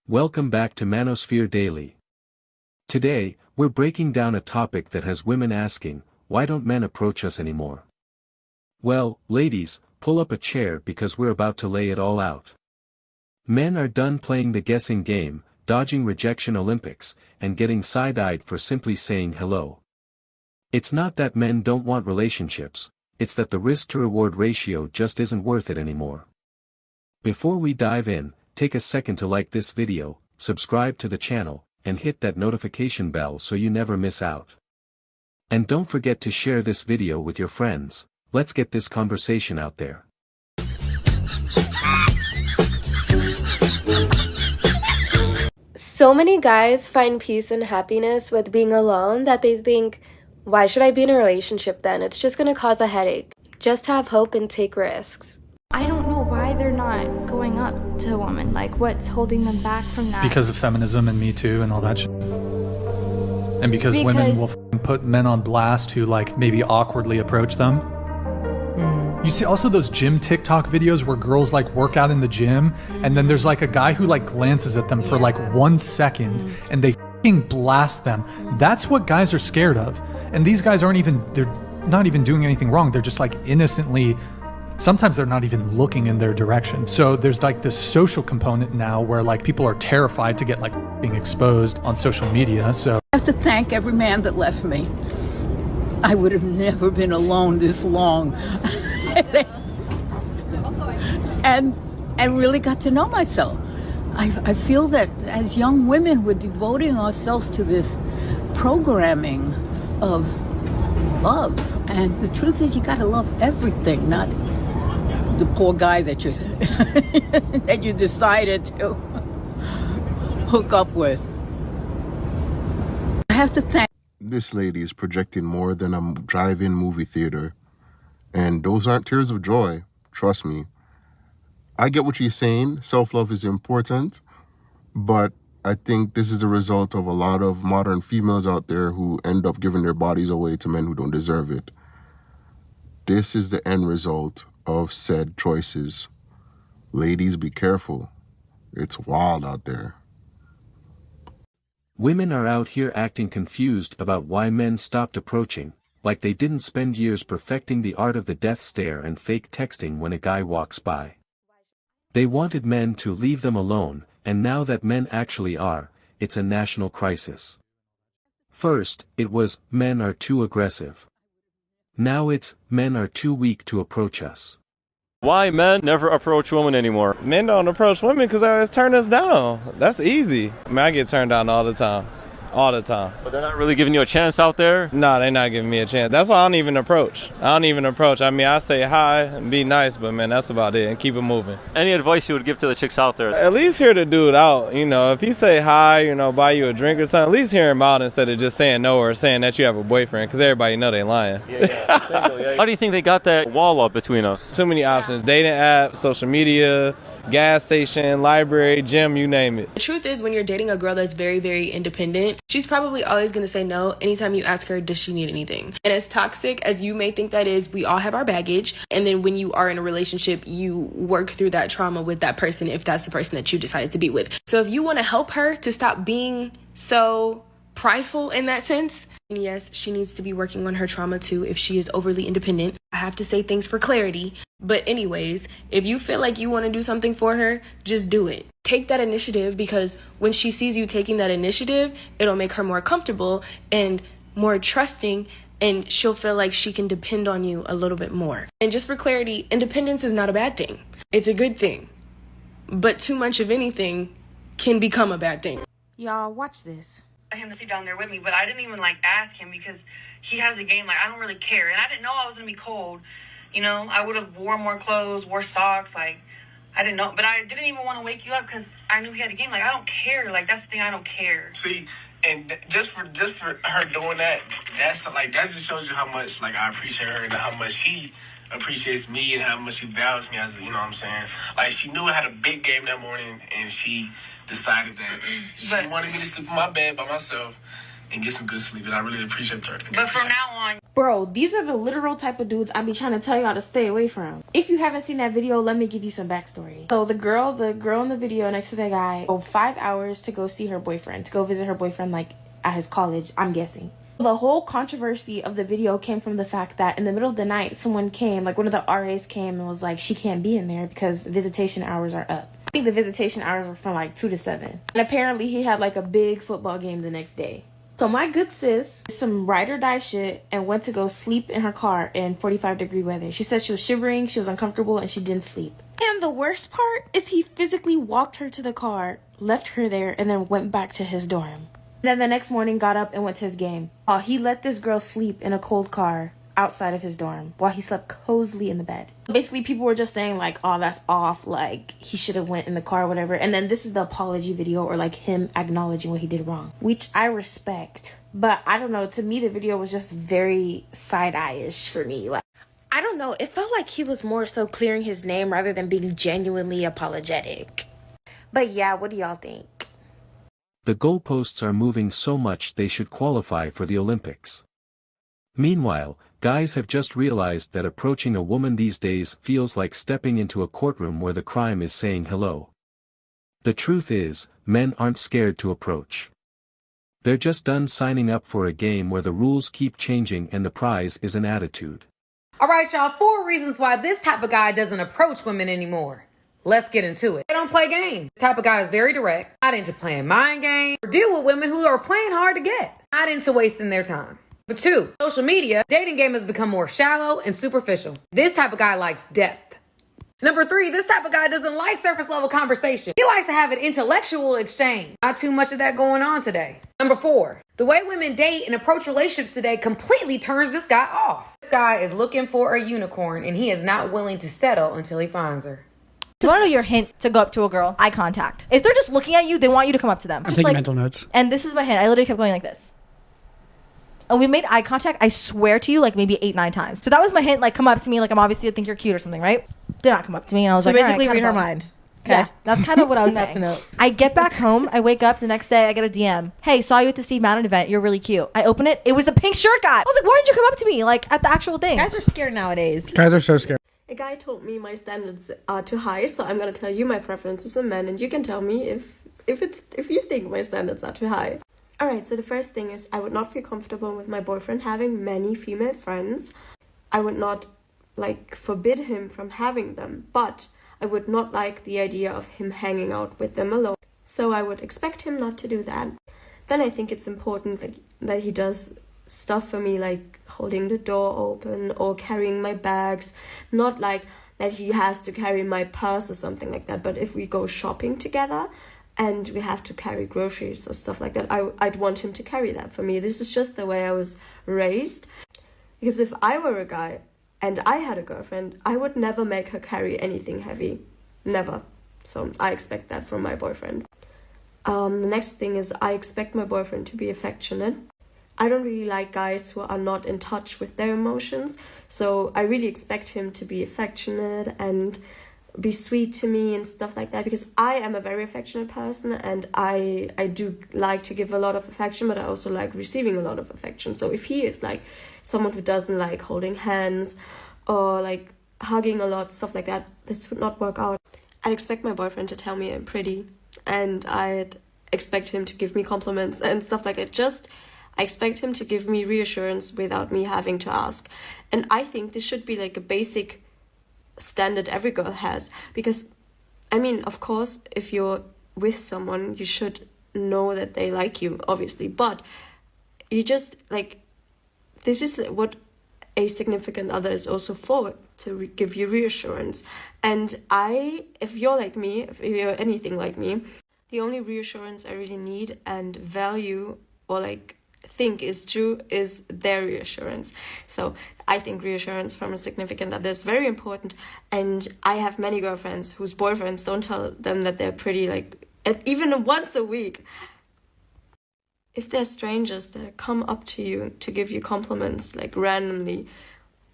Welcome back to Manosphere Daily. Today, we're breaking down a topic that has women asking, why don't men approach us anymore? Well, ladies, pull up a chair because we're about to lay it all out. Men are done playing the guessing game, dodging rejection Olympics, and getting side-eyed for simply saying hello. It's not that men don't want relationships, it's that the risk-to-reward ratio just isn't worth it anymore. Before we dive in, take a second to like this video, subscribe to the channel, and hit that notification bell so you never miss out. And don't forget to share this video with your friends. Let's get this conversation out there. So many guys find peace and happiness with being alone that they think, why should I be in a relationship then? It's just gonna cause a headache. Just have hope and take risks. I don't know why they're not going up to a woman. Like, what's holding them back from that? Because of feminism and Mgtow and all that shit. And because women will put men on blast who, like, maybe awkwardly approach them. You see also those gym TikTok videos where girls, like, work out in the gym, and then there's, like, a guy who, like, glances at them for, like, 1 second, and they f***ing blast them. That's what guys are scared of. And these guys they're not even doing anything wrong. They're just, like, innocently... Sometimes they're not even looking in their direction. So there's like this social component now where like people are terrified to get like being exposed on social media. So I have to thank every man that left me. I would have never been alone this long. and really got to know myself. I feel that as young women we're devoting ourselves to this programming of love. And the truth is you gotta love everything, not the poor guy that you that you decided to hook up with. I have to thank. This lady is projecting more than a drive-in movie theater. And those aren't tears of joy, trust me. I get what you're saying, self-love is important, but I think this is the result of a lot of modern females out there who end up giving their bodies away to men who don't deserve it. This is the end result of said choices. Ladies, be careful. It's wild out there. Women are out here acting confused about why men stopped approaching, like they didn't spend years perfecting the art of the death stare and fake texting when a guy walks by. They wanted men to leave them alone, and now that men actually are, it's a national crisis. First, it was, men are too aggressive. Now it's, men are too weak to approach us. Why men never approach women anymore? Men don't approach women because they always turn us down. That's easy. I mean, I get turned down all the time. All the time. But they're not really giving you a chance out there? No, they're not giving me a chance. That's why I don't even approach. I mean, I say hi and be nice, but man, that's about it, and keep it moving. Any advice you would give to the chicks out there? At least hear the dude out, you know. If he say hi, you know, buy you a drink or something, at least hear him out instead of just saying no or saying that you have a boyfriend, because everybody know they lying. Yeah. Single, yeah. How do you think they got that wall up between us? Too many options. Dating apps, social media, gas station, library, gym, you name it. The truth is, when you're dating a girl that's very, very independent, she's probably always going to say no anytime you ask her, does she need anything? And as toxic as you may think that is, we all have our baggage. And then when you are in a relationship, you work through that trauma with that person if that's the person that you decided to be with. So if you want to help her to stop being so prideful in that sense, and yes, she needs to be working on her trauma too if she is overly independent. I have to say things for clarity. But anyways, if you feel like you want to do something for her, just do it. Take that initiative, because when she sees you taking that initiative, it'll make her more comfortable and more trusting, and she'll feel like she can depend on you a little bit more. And just for clarity, independence is not a bad thing. It's a good thing. But too much of anything can become a bad thing. Y'all, watch this. Him to sit down there with me, but I didn't even like ask him because he has a game like I don't really care, and I didn't know I was gonna be cold. You know, I would have wore more clothes, wore socks, like I didn't know, but I didn't even want to wake you up because I knew he had a game. Like I don't care. Like that's the thing, I don't care. See, and just for her doing that, that just shows you how much like I appreciate her and how much she appreciates me and how much she values me as, you know what I'm saying? Like she knew I had a big game that morning, and she decided that she wanted me to sleep in my bed by myself and get some good sleep, and I really appreciate her. But from now on, Bro, these are the literal type of dudes I be trying to tell y'all to stay away from. If you haven't seen that video, let me give you some backstory. So the girl in the video next to the guy, 5 hours to go see her boyfriend, to go visit her boyfriend like at his college, I'm guessing. The whole controversy of the video came from the fact that in the middle of the night, someone came, like one of the RAs came and was like, she can't be in there because visitation hours are up. I think the visitation hours were from like 2 to 7. And apparently he had like a big football game the next day. So my good sis did some ride or die shit and went to go sleep in her car in 45-degree weather. She said she was shivering, she was uncomfortable, and she didn't sleep. And the worst part is he physically walked her to the car, left her there, and then went back to his dorm. Then the next morning got up and went to his game. He let this girl sleep in a cold car outside of his dorm while he slept cozily in the bed. Basically, people were just saying like, oh, that's off, like he should have went in the car or whatever. And then this is the apology video, or like him acknowledging what he did wrong, which I respect. But I don't know, to me the video was just very side-eye-ish for me. Like, I don't know, it felt like he was more so clearing his name rather than being genuinely apologetic. But yeah, what do y'all think? The goalposts are moving so much they should qualify for the Olympics. Meanwhile, guys have just realized that approaching a woman these days feels like stepping into a courtroom where the crime is saying hello. The truth is, men aren't scared to approach. They're just done signing up for a game where the rules keep changing and the prize is an attitude. Alright y'all, 4 reasons why this type of guy doesn't approach women anymore. Let's get into it. They don't play games. This type of guy is very direct, not into playing mind games, or deal with women who are playing hard to get, not into wasting their time. But 2, social media, dating game has become more shallow and superficial. This type of guy likes depth. Number 3, this type of guy doesn't like surface level conversation. He likes to have an intellectual exchange. Not too much of that going on today. Number 4, the way women date and approach relationships today completely turns this guy off. This guy is looking for a unicorn and he is not willing to settle until he finds her. Do you want to know your hint to go up to a girl? Eye contact. If they're just looking at you, they want you to come up to them. I'm just taking like, mental notes. And this is my hint. I literally kept going like this. And we made eye contact, I swear to you, like maybe 8-9 times. So that was my hint, like come up to me, like I'm obviously think you're cute or something, right? Did not come up to me, and I was so like, basically read her mind. Okay. Yeah, that's kind of what I was saying. I get back home, I wake up the next day, I get a DM. Hey, saw you at the Steve Madden event, you're really cute. I open it, it was the pink shirt guy. I was like, why didn't you come up to me, like at the actual thing? Guys are scared nowadays. Guys are so scared. A guy told me my standards are too high, so I'm gonna tell you my preferences in men, and you can tell me if you think my standards are too high. Alright, so the first thing is I would not feel comfortable with my boyfriend having many female friends. I would not, like, forbid him from having them, but I would not like the idea of him hanging out with them alone. So I would expect him not to do that. Then I think it's important that he does stuff for me, like holding the door open or carrying my bags. Not like that he has to carry my purse or something like that, but if we go shopping together and we have to carry groceries or stuff like that, I'd want him to carry that for me. This is just the way I was raised. Because if I were a guy and I had a girlfriend, I would never make her carry anything heavy. Never. So I expect that from my boyfriend. The next thing is I expect my boyfriend to be affectionate. I don't really like guys who are not in touch with their emotions. So I really expect him to be affectionate and be sweet to me and stuff like that, because I am a very affectionate person and I do like to give a lot of affection, but I also like receiving a lot of affection. So if he is like someone who doesn't like holding hands or like hugging a lot, stuff like that, this would not work out. I'd expect my boyfriend to tell me I'm pretty, and I'd expect him to give me compliments and stuff like that. I expect him to give me reassurance without me having to ask. And I think this should be like a basic standard every girl has, because I mean, of course, if you're with someone, you should know that they like you, obviously, but you just like, this is what a significant other is also for, to give you reassurance. And if you're like me, if you're anything like me, the only reassurance I really need and value or like think is true is their reassurance. So I think reassurance from a significant other is very important, and I have many girlfriends whose boyfriends don't tell them that they're pretty, like even once a week. If they're strangers that come up to you to give you compliments like randomly,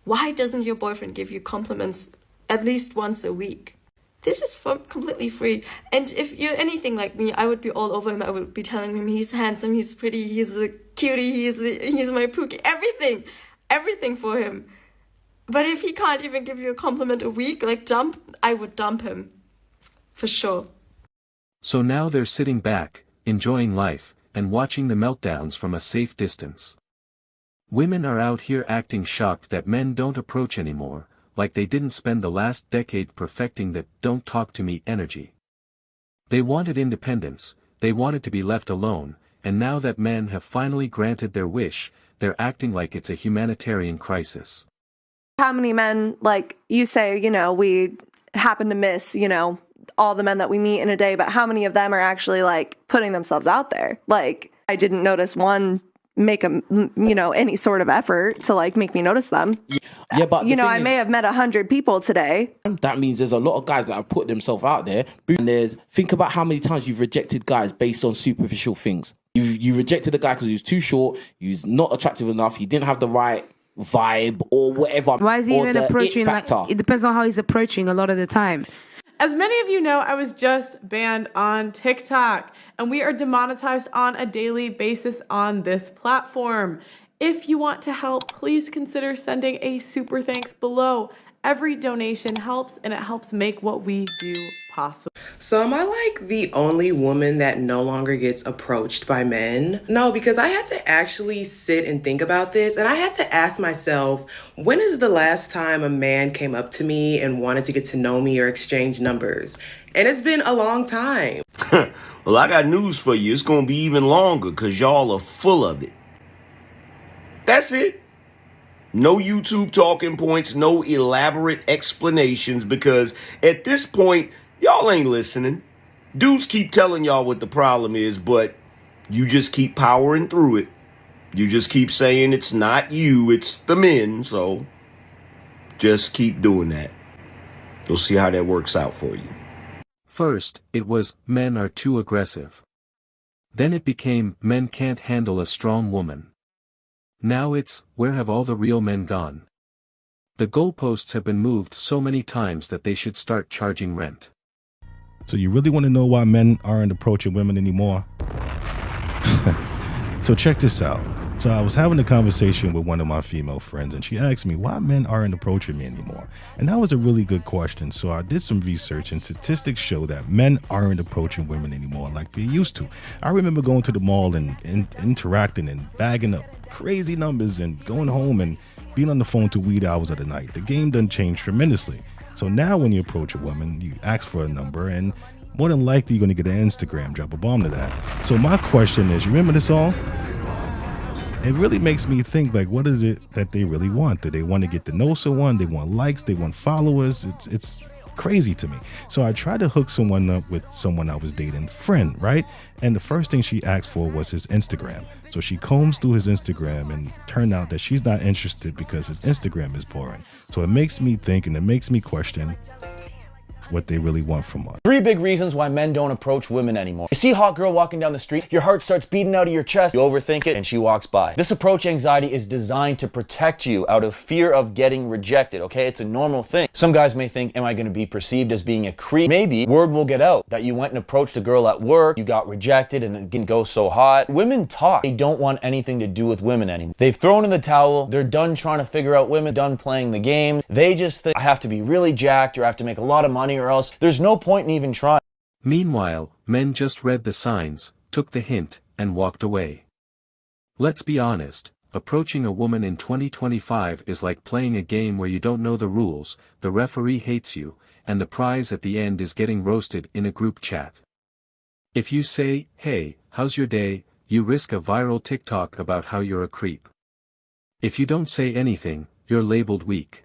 why doesn't your boyfriend give you compliments at least once a week? This is completely free. And if you're anything like me, I would be all over him. I would be telling him he's handsome, he's pretty, he's a cutie, he's my pookie, everything. everything for him. But if he can't even give you a compliment a week, like I would dump him. For sure. So now they're sitting back, enjoying life, and watching the meltdowns from a safe distance. Women are out here acting shocked that men don't approach anymore, like they didn't spend the last decade perfecting that "don't talk to me" energy. They wanted independence, they wanted to be left alone, and now that men have finally granted their wish, they're acting like it's a humanitarian crisis. How many men, like you say, we happen to miss, all the men that we meet in a day, but how many of them are actually like putting themselves out there? Like, I didn't notice one make any sort of effort to like make me notice them. Yeah, but I may have met 100 people today. That means there's a lot of guys that have put themselves out there. And think about how many times you've rejected guys based on superficial things. You rejected a guy because he was too short, he was not attractive enough, he didn't have the right vibe or whatever. Why is he even approaching? Like, it depends on how he's approaching a lot of the time. As many of you know, I was just banned on TikTok, and we are demonetized on a daily basis on this platform. If you want to help, please consider sending a super thanks below. Every donation helps, and it helps make what we do possible. So am I like the only woman that no longer gets approached by men? No, because I had to actually sit and think about this, and I had to ask myself, when is the last time a man came up to me and wanted to get to know me or exchange numbers? And it's been a long time. Well, I got news for you. It's gonna be even longer because y'all are full of it. That's it. No YouTube talking points, no elaborate explanations, because at this point, y'all ain't listening. Dudes keep telling y'all what the problem is, but you just keep powering through it. You just keep saying it's not you, it's the men, so just keep doing that. You'll see how that works out for you. First, it was, men are too aggressive. Then it became, men can't handle a strong woman. Now it's, where have all the real men gone? The goalposts have been moved so many times that they should start charging rent. So you really want to know why men aren't approaching women anymore? So check this out. So I was having a conversation with one of my female friends, and she asked me why men aren't approaching me anymore. And that was a really good question. So I did some research, and statistics show that men aren't approaching women anymore like they used to. I remember going to the mall and interacting and bagging up crazy numbers and going home and being on the phone till wee hours of the night. The game done changed tremendously. So now when you approach a woman, you ask for a number, and more than likely you're going to get an Instagram, drop a bomb to that. So my question is, you remember this song? It really makes me think, like, what is it that they really want? Do they want to get to know someone? They want likes? They want followers? It's crazy to me. So I tried to hook someone up with someone I was dating, friend, right? And the first thing she asked for was his Instagram. So she combs through his Instagram, and turned out that she's not interested because his Instagram is boring. So it makes me think, and it makes me question what they really want from us. 3 big reasons why men don't approach women anymore. You see a hot girl walking down the street, your heart starts beating out of your chest, you overthink it, and she walks by. This approach anxiety is designed to protect you out of fear of getting rejected, okay? It's a normal thing. Some guys may think, am I gonna be perceived as being a creep? Maybe word will get out that you went and approached a girl at work, you got rejected, and it didn't go so hot. Women talk. They don't want anything to do with women anymore. They've thrown in the towel, they're done trying to figure out women, done playing the game. They just think, I have to be really jacked, or I have to make a lot of money, or else there's no point in even trying. Meanwhile, men just read the signs, took the hint, and walked away. Let's be honest, approaching a woman in 2025 is like playing a game where you don't know the rules, the referee hates you, and the prize at the end is getting roasted in a group chat. If you say, hey, how's your day, you risk a viral TikTok about how you're a creep. If you don't say anything, you're labeled weak.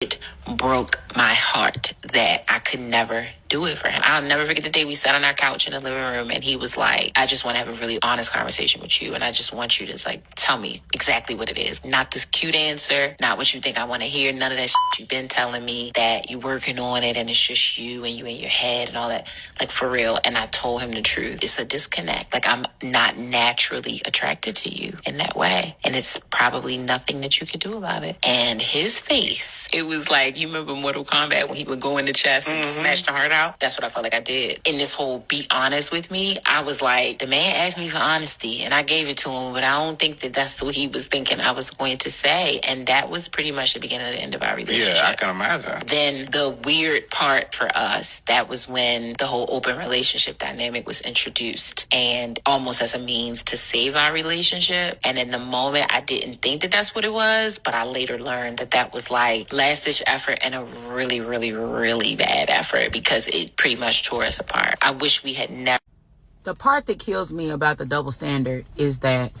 It broke my heart that I could never do it for him. I'll never forget the day we sat on our couch in the living room, and he was like, I just want to have a really honest conversation with you, and I just want you to like tell me exactly what it is. Not this cute answer, not what you think I want to hear, none of that shit you've been telling me that you're working on it and it's just you and you in your head and all that. Like, for real. And I told him the truth. It's a disconnect. Like, I'm not naturally attracted to you in that way, and it's probably nothing that you could do about it. And his face, it was like, you remember Mortal Kombat when he would go in the chest and snatch the heart out? out. That's what I felt like I did. In this whole be honest with me, I was like, the man asked me for honesty and I gave it to him, but I don't think that that's what he was thinking I was going to say. And that was pretty much the beginning of the end of our relationship. Yeah, I can imagine. Then the weird part for us, that was when the whole open relationship dynamic was introduced and almost as a means to save our relationship. And in the moment, I didn't think that that's what it was, but I later learned that that was like last ditch effort and a really, really, really bad effort because it pretty much tore us apart. I wish we had never. The part that kills me about the double standard is that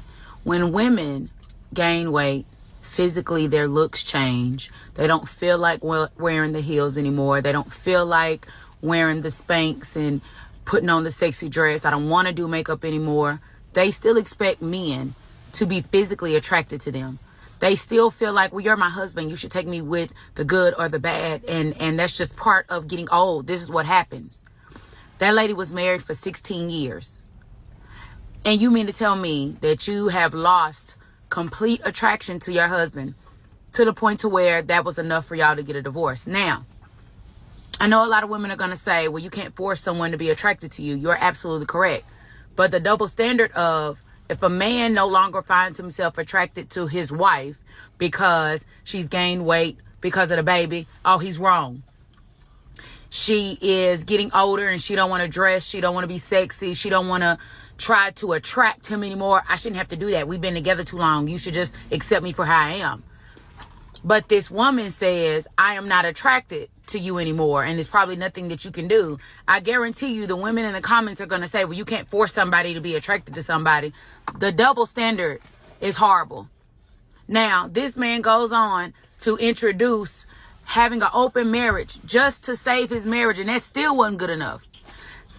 when women gain weight, physically their looks change. They don't feel like wearing the heels anymore. They don't feel like wearing the Spanx and putting on the sexy dress. I don't want to do makeup anymore. They still expect men to be physically attracted to them. They still feel like, well, you're my husband. You should take me with the good or the bad. And that's just part of getting old. This is what happens. That lady was married for 16 years. And you mean to tell me that you have lost complete attraction to your husband to the point to where that was enough for y'all to get a divorce? Now, I know a lot of women are going to say, well, you can't force someone to be attracted to you. You're absolutely correct. But the double standard of if a man no longer finds himself attracted to his wife because she's gained weight because of the baby, oh, he's wrong. She is getting older and she don't want to dress. She don't want to be sexy. She don't want to try to attract him anymore. I shouldn't have to do that. We've been together too long. You should just accept me for how I am. But this woman says, I am not attracted to you anymore, and there's probably nothing that you can do. I guarantee you the women in the comments are going to say, well, you can't force somebody to be attracted to somebody. The double standard is horrible. Now, this man goes on to introduce having an open marriage just to save his marriage, and that still wasn't good enough.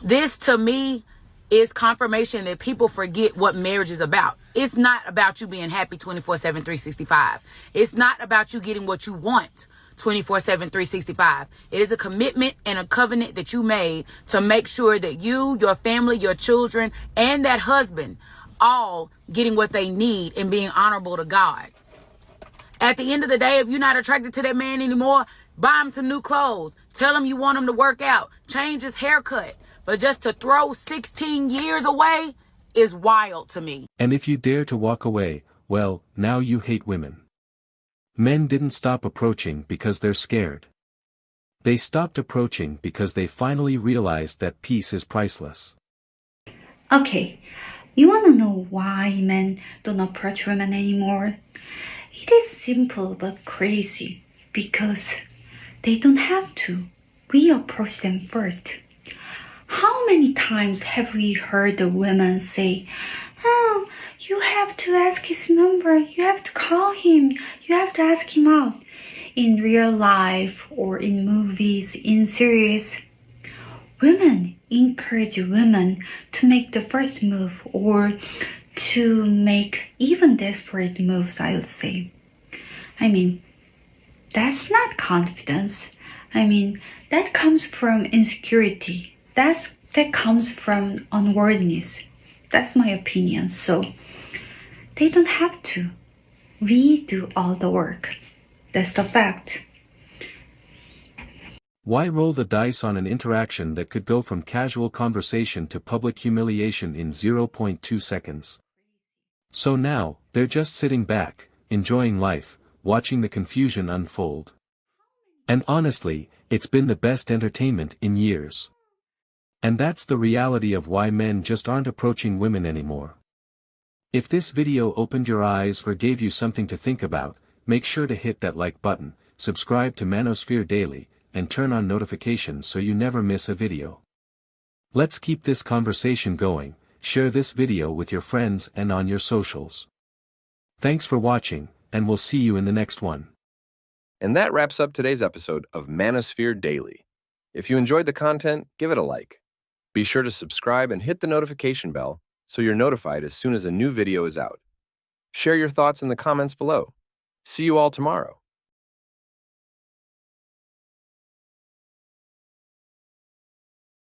This, to me, is confirmation that people forget what marriage is about. It's not about you being happy 24/7, 365. It's not about you getting what you want 24/7, 365. It is a commitment and a covenant that you made to make sure that you, your family, your children, and that husband all getting what they need and being honorable to God. At the end of the day, if you're not attracted to that man anymore, buy him some new clothes. Tell him you want him to work out. Change his haircut. But just to throw 16 years away is wild to me. And if you dare to walk away, well, now you hate women. Men didn't stop approaching because they're scared. They stopped approaching because they finally realized that peace is priceless. Okay, you wanna know why men don't approach women anymore? It is simple but crazy because they don't have to. We approach them first. How many times have we heard the women say, oh, you have to ask his number, you have to call him, you have to ask him out. In real life or in movies, in series, women encourage women to make the first move or to make even desperate moves, I would say. I mean, that's not confidence. I mean, that comes from insecurity. That comes from unworthiness. That's my opinion. So they don't have to. We do all the work. That's the fact. Why roll the dice on an interaction that could go from casual conversation to public humiliation in 0.2 seconds? So now, they're just sitting back, enjoying life, watching the confusion unfold. And honestly, it's been the best entertainment in years. And that's the reality of why men just aren't approaching women anymore. If this video opened your eyes or gave you something to think about, make sure to hit that like button, subscribe to Manosphere Daily, and turn on notifications so you never miss a video. Let's keep this conversation going. Share this video with your friends and on your socials. Thanks for watching, and we'll see you in the next one. And that wraps up today's episode of Manosphere Daily. If you enjoyed the content, give it a like. Be sure to subscribe and hit the notification bell so you're notified as soon as a new video is out. Share your thoughts in the comments below. See you all tomorrow.